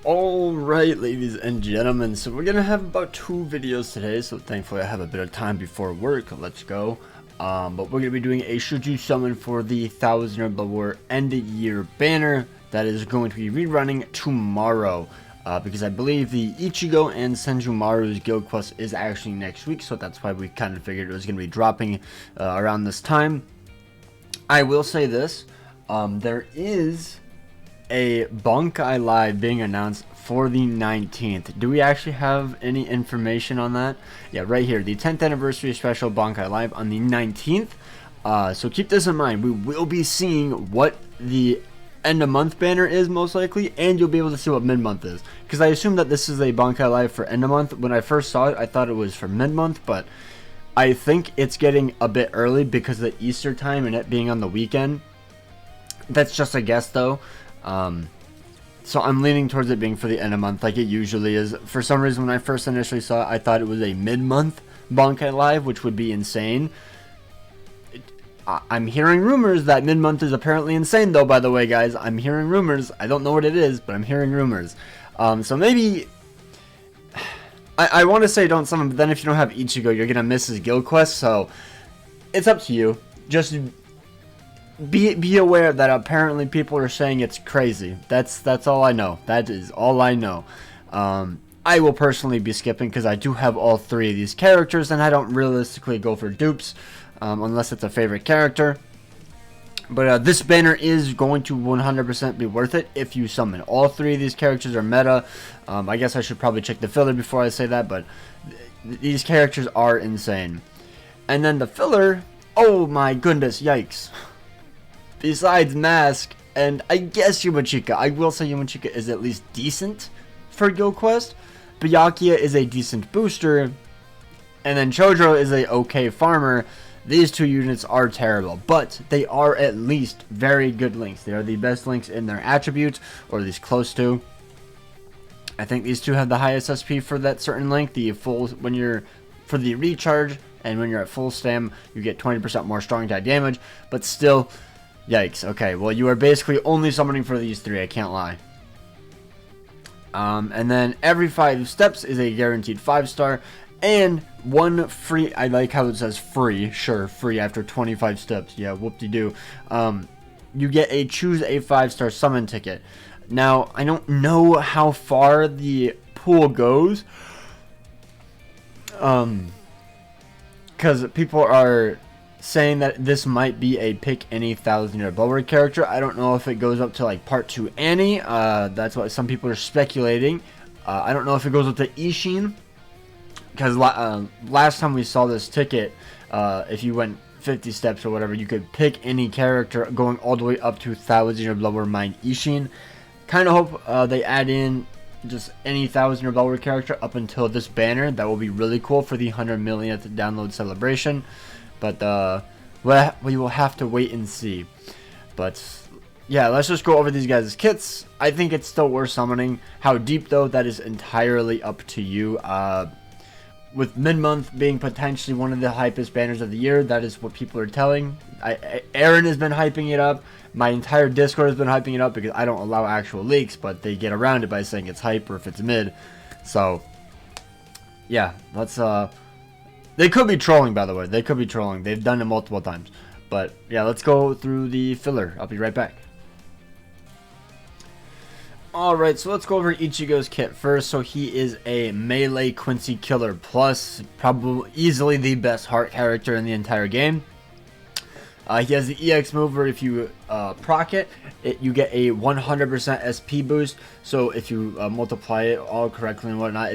Alright, ladies and gentlemen, so we're gonna have about 2 videos today, so thankfully I have a bit of time before work. Let's go. But we're gonna be doing a Should You Summon for the 1000 Blood War End of Year banner that is going to be rerunning tomorrow. Because I believe the Ichigo and Senjumaru's guild quest is actually next week, so that's why we kind of figured it was gonna be dropping around this time. I will say this, there is a BANKAI live being announced for the 19th. Do we actually have any information on that? Yeah, right here, the 10th anniversary special BANKAI live on the 19th. So keep this in mind. We will be seeing what the end of month banner is most likely, and you'll be able to see what mid month is, because I assume that this is a BANKAI live for end of month. When I first saw it, I thought it was for mid month, but I think it's getting a bit early because of the Easter time and it being on the weekend. That's just a guess though. So I'm leaning towards it being for the end of month like it usually is. For some reason, when I first initially saw it, I thought it was a mid-month BANKAI live, which would be insane. I'm hearing rumors that mid-month is apparently insane though, by the way, guys. I'm hearing rumors. I don't know what it is, but I'm hearing rumors. So maybe I want to say don't summon, but then if you don't have Ichigo, you're gonna miss his guild quest, so it's up to you. Just be aware that apparently people are saying it's crazy. That's all I know. That is all I know. I will personally be skipping because I do have all 3 of these characters, and I don't realistically go for dupes unless it's a favorite character. But this banner is going to 100% be worth it if you summon. All 3 of these characters are meta. I guess I should probably check the filler before I say that, but these characters are insane. And then the filler, oh my goodness, yikes. Besides Mask, and I guess Yumachika, I will say Yumachika is at least decent for guild quest. Byakuya is a decent booster, and then Chojo is a okay farmer. These 2 units are terrible, but they are at least very good links. They are the best links in their attributes, or at least close to. I think these 2 have the highest SP for that certain link. The full, when you're for the recharge, and when you're at full stam, you get 20% more strong attack damage, but still. Yikes. Okay, well, you are basically only summoning for these 3, I can't lie. And then every 5 steps is a guaranteed 5-star, and 1 free, I like how it says free, sure, free after 25 steps, yeah, whoop-de-doo. You get a choose a 5-star summon ticket. Now, I don't know how far the pool goes, because people are saying that this might be a pick any 1000 Blood War character. I don't know if it goes up to like part 2 Annie. That's what some people are speculating. I don't know if it goes up to Ishin, because last time we saw this ticket, if you went 50 steps or whatever, you could pick any character going all the way up to 1000 Blood War Mind Ishin. Kind of hope they add in just any 1000 Blood War character up until this banner. That will be really cool for the 100 millionth download celebration. But we will have to wait and see. But yeah, let's just go over these guys' kits. I think it's still worth summoning. How deep though, that is entirely up to you. With mid-month being potentially one of the hypest banners of the year, that is what people are telling. Aaron has been hyping it up. My entire Discord has been hyping it up because I don't allow actual leaks, but they get around it by saying it's hype or if it's mid. So yeah, let's they could be trolling, by the way. They could be trolling. They've done it multiple times. But yeah, let's go through the filler. I'll be right back. Alright, so let's go over Ichigo's kit first. So he is a melee Quincy Killer Plus. Probably easily the best heart character in the entire game. He has the EX move where if you proc it, you get a 100% SP boost. So if you multiply it all correctly and whatnot,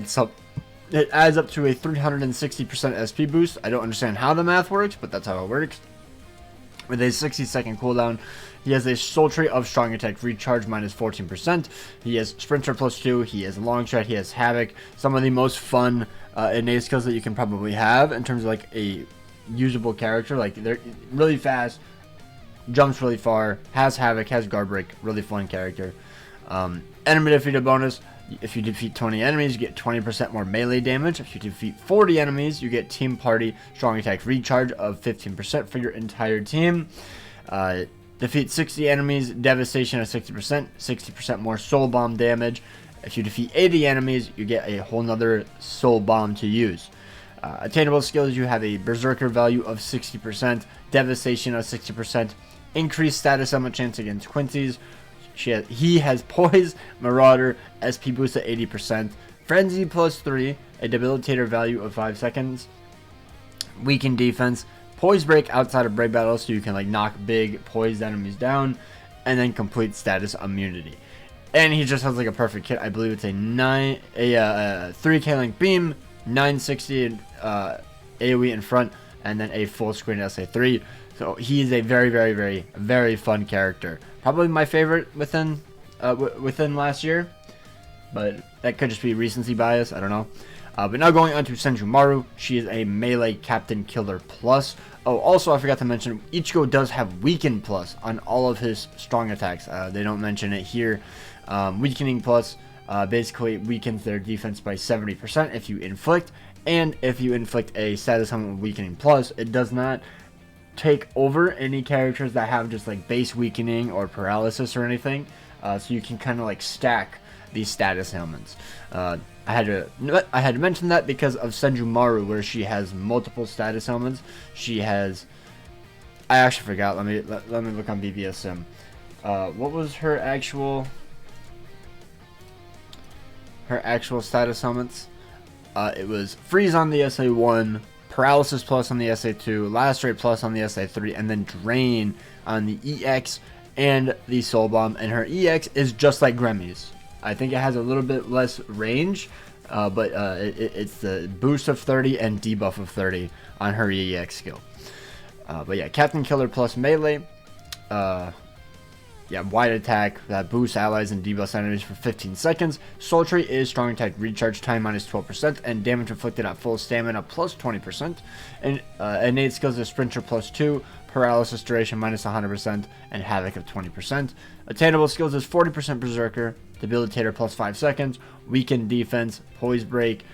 it adds up to a 360% SP boost. I don't understand how the math works, but that's how it works. With a 60-second cooldown, he has a Sultry of Strong Attack Recharge minus 14%. He has Sprinter plus 2. He has Long Shot. He has Havoc. Some of the most fun innate skills that you can probably have in terms of like a usable character. Like they're really fast, jumps really far, has Havoc, has Guard Break. Really fun character. Enemy defeated bonus. If you defeat 20 enemies, you get 20% more melee damage. If you defeat 40 enemies, you get Team Party Strong Attack Recharge of 15% for your entire team. Defeat 60 enemies, Devastation of 60%, 60% more Soul Bomb damage, If you defeat 80 enemies, you get a whole nother soul bomb to use. Attainable skills, you have a Berserker value of 60%, Devastation of 60%, increased status element chance against Quincy's. He has Poise, Marauder, SP boost at 80%, Frenzy plus 3, a Debilitator value of 5 seconds, Weaken defense, Poise break outside of break battle, so you can like knock big poised enemies down, and then complete status immunity. And he just has like a perfect kit. I believe it's a 3K link beam, 960 AoE in front, and then a full screen SA3. So he is a very, very, very, very fun character. Probably my favorite within last year, but that could just be recency bias. I don't know. But now going on to Senjumaru, she is a melee captain killer plus. Oh, also I forgot to mention, Ichigo does have weaken plus on all of his strong attacks. They don't mention it here. Weakening plus basically weakens their defense by 70% if you inflict, and if you inflict a status element with weakening plus, it does not take over any characters that have just like base weakening or paralysis or anything. So you can kind of like stack these status ailments. I had to mention that because of Senjumaru, where she has multiple status ailments. She has, I actually forgot. Let me look on BBSM. What was her actual status ailments? It was freeze on the SA1, paralysis plus on the SA2, lacerate plus on the SA3, and then drain on the EX and the soul bomb. And her EX is just like Gremmy's. I think it has a little bit less range, but it's the boost of 30 and debuff of 30 on her EX skill. But yeah, Captain Killer plus melee. Yeah, wide attack that boosts allies and debuffs enemies for 15 seconds. Sultry is strong attack recharge time minus 12%, and damage inflicted at full stamina plus 20%. And innate skills is Sprinter plus 2, paralysis duration minus 100%, and havoc of 20%. Attainable skills is 40% berserker, debilitator plus 5 seconds, weaken defense, poise break,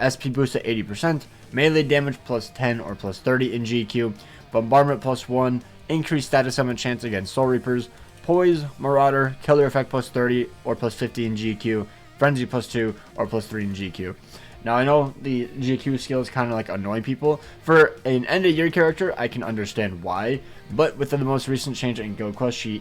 SP boost at 80%, melee damage plus 10 or plus 30 in GQ, bombardment plus 1, increased status summon chance against soul reapers, poise, marauder, killer effect plus 30 or plus 50 in GQ, frenzy plus 2 or plus 3 in GQ. Now I know the GQ skills kind of like annoy people. For an end of year character, I can understand why, but with the most recent change in Guild Quest, she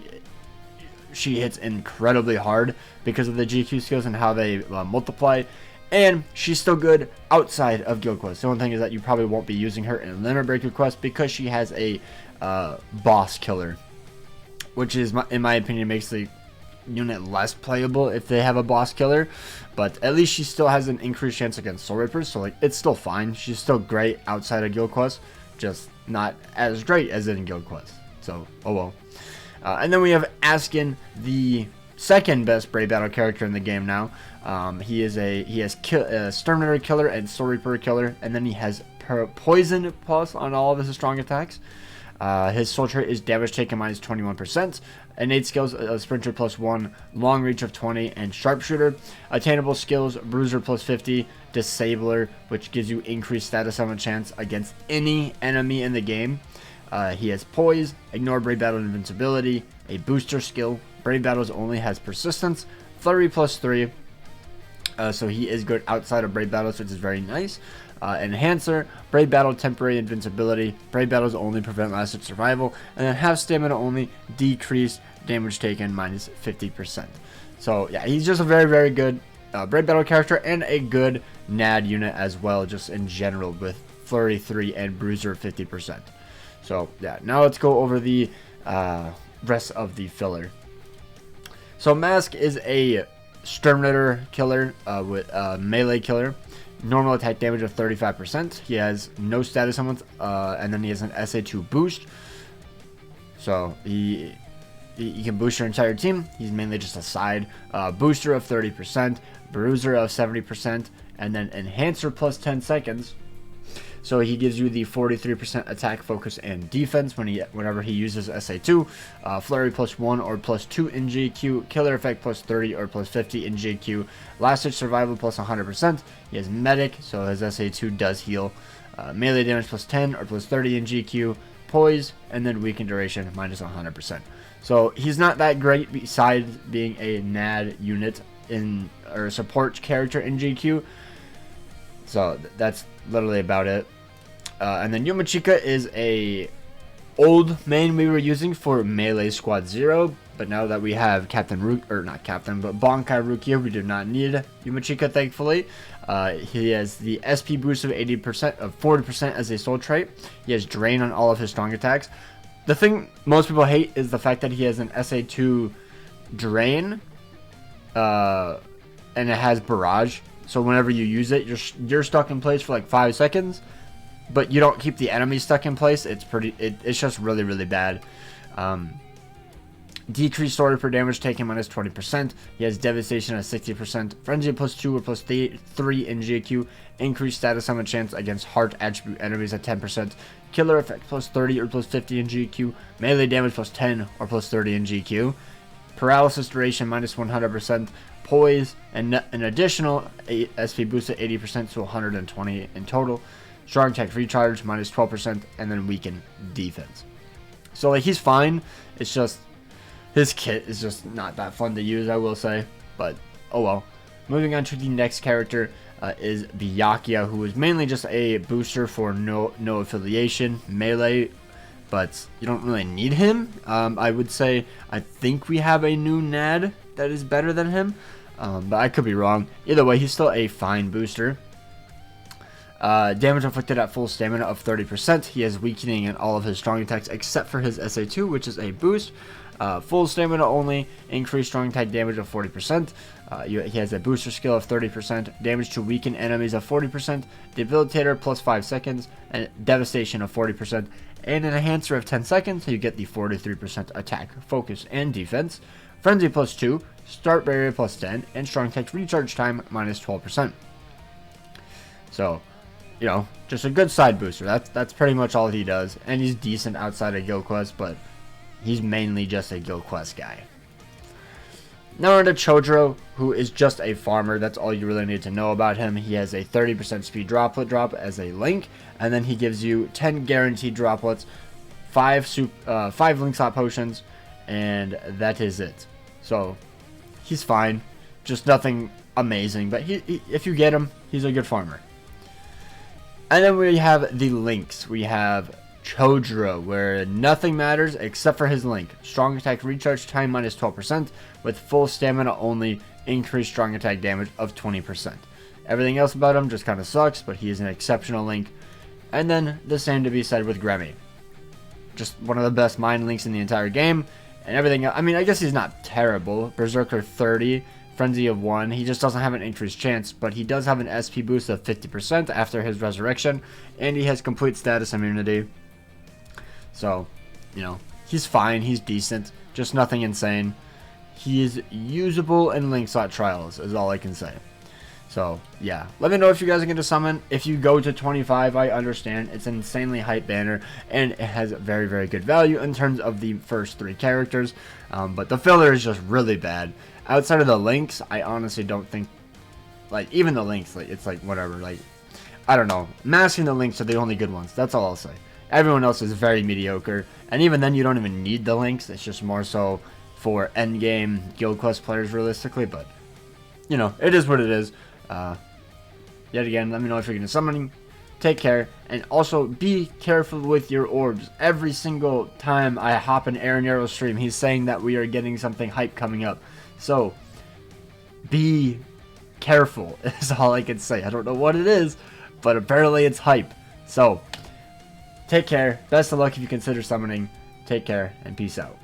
hits incredibly hard because of the GQ skills and how they multiply, and she's still good outside of Guild Quest. The only thing is that you probably won't be using her in Limit Breaker Quest because she has a boss killer, which is, in my opinion, makes the unit less playable if they have a boss killer. But at least she still has an increased chance against soul reapers, so like it's still fine. She's still great outside of Guild Quest, just not as great as in Guild Quest. So oh well. And then we have Askin, the second best Brave Battle character in the game now. He has Exterminator Killer and Soul Reaper Killer, and then he has Poison plus on all of his strong attacks. His soul trait is damage taken minus 21%. Innate skills, Sprinter plus 1, long reach of 20, and sharpshooter. Attainable skills, Bruiser plus 50, Disabler, which gives you increased status summon chance against any enemy in the game. He has Poise, Ignore Brave Battle Invincibility, a booster skill. Brave Battles only has Persistence, Flurry plus 3. So he is good outside of Brave Battles, which is very nice. Enhancer, Brave Battle Temporary Invincibility, Brave Battles only prevent lasted survival, and then have stamina only, decreased damage taken minus 50%. So yeah, he's just a very, very good Brave Battle character and a good NAD unit as well, just in general, with Flurry 3 and Bruiser 50%. So yeah, now let's go over the rest of the filler. So Mask is a Exterminator killer with melee killer. Normal attack damage of 35%. He has no status summons, and then he has an SA2 boost. So he can boost your entire team. He's mainly just a side booster of 30%, bruiser of 70%, and then enhancer plus 10 seconds. So he gives you the 43% attack, focus, and defense whenever he uses SA2. Flurry plus 1 or plus 2 in GQ. Killer effect plus 30 or plus 50 in GQ. Last Ditch Survival plus 100%. He has Medic, so his SA2 does heal. Melee damage plus 10 or plus 30 in GQ. Poise, and then Weaken Duration minus 100%. So he's not that great besides being a NAD unit in, or a support character in GQ. So that's literally about it. And then Yumachika is a old main we were using for Melee Squad 0, but now that we have Captain Rukia, or not Captain, but Bankai Rukia, we do not need Yumachika, thankfully. He has the SP boost of 80%, of 40% as a soul trait. He has Drain on all of his strong attacks. The thing most people hate is the fact that he has an SA2 Drain, and it has Barrage. So whenever you use it, you're stuck in place for like 5 seconds, but you don't keep the enemy stuck in place. It's just really, really bad. Decreased sword per damage taken minus 20%. He has Devastation at 60%. Frenzy plus 2 or plus 3 in GQ. Increased status summon chance against heart attribute enemies at 10%. Killer effect plus 30 or plus 50 in GQ. Melee damage plus 10 or plus 30 in GQ. Paralysis duration minus 100%. Poise and an additional SP boost at 80% to 120 in total. Strong attack recharge minus 12%, and then weaken defense. So like he's fine. It's just his kit is just not that fun to use, I will say. But oh well. Moving on to the next character is Byakuya, who is mainly just a booster for no affiliation melee, but you don't really need him. I would say I think we have a new NAD that is better than him, but I could be wrong. Either way, he's still a fine booster. Damage inflicted at full stamina of 30%. He has weakening in all of his strong attacks except for his SA2, which is a boost. Full stamina only. Increased strong attack damage of 40%. He has a booster skill of 30%. Damage to weaken enemies of 40%. Debilitator plus 5 seconds. And devastation of 40%. And an enhancer of 10 seconds. So you get the 43% attack, focus, and defense. Frenzy plus 2. Start barrier plus 10. And strong attack recharge time minus 12%. So, you know, just a good side booster. That's pretty much all he does. And he's decent outside of Guild Quest, but he's mainly just a Guild Quest guy. Now we're to Chodro, who is just a farmer. That's all you really need to know about him. He has a 30% speed droplet drop as a link, and then he gives you 10 guaranteed droplets, 5 link slot potions, and that is it. So he's fine, just nothing amazing, but if you get him, he's a good farmer. And then we have the links. We have Chodro, where nothing matters except for his link. Strong attack recharge time minus 12%, with full stamina only, increased strong attack damage of 20%. Everything else about him just kind of sucks, but he is an exceptional link. And then the same to be said with Gremmy. Just one of the best mind links in the entire game. And everything else, I mean, I guess he's not terrible. Berserker 30, Frenzy of 1. He just doesn't have an increased chance, but he does have an SP boost of 50% after his resurrection, and he has complete status immunity. So, you know, he's fine, he's decent, just nothing insane. He is usable in link slot trials, is all I can say. So, yeah. Let me know if you guys are going to summon. If you go to 25, I understand. It's an insanely hype banner, and it has very, very good value in terms of the first 3 characters. But the filler is just really bad. Outside of the links, I honestly don't think, like, even the links, like, it's like, whatever, like, I don't know. Masking the links are the only good ones. That's all I'll say. Everyone else is very mediocre, and even then you don't even need the links. It's just more so for endgame Guild Quest players realistically, but you know, it is what it is. Yet again, let me know if you're going to summon. Take care, and also be careful with your orbs. Every single time I hop in Aaron Arrow's stream, he's saying that we are getting something hype coming up. So, be careful is all I can say. I don't know what it is, but apparently it's hype. So, take care. Best of luck if you consider summoning. Take care, and peace out.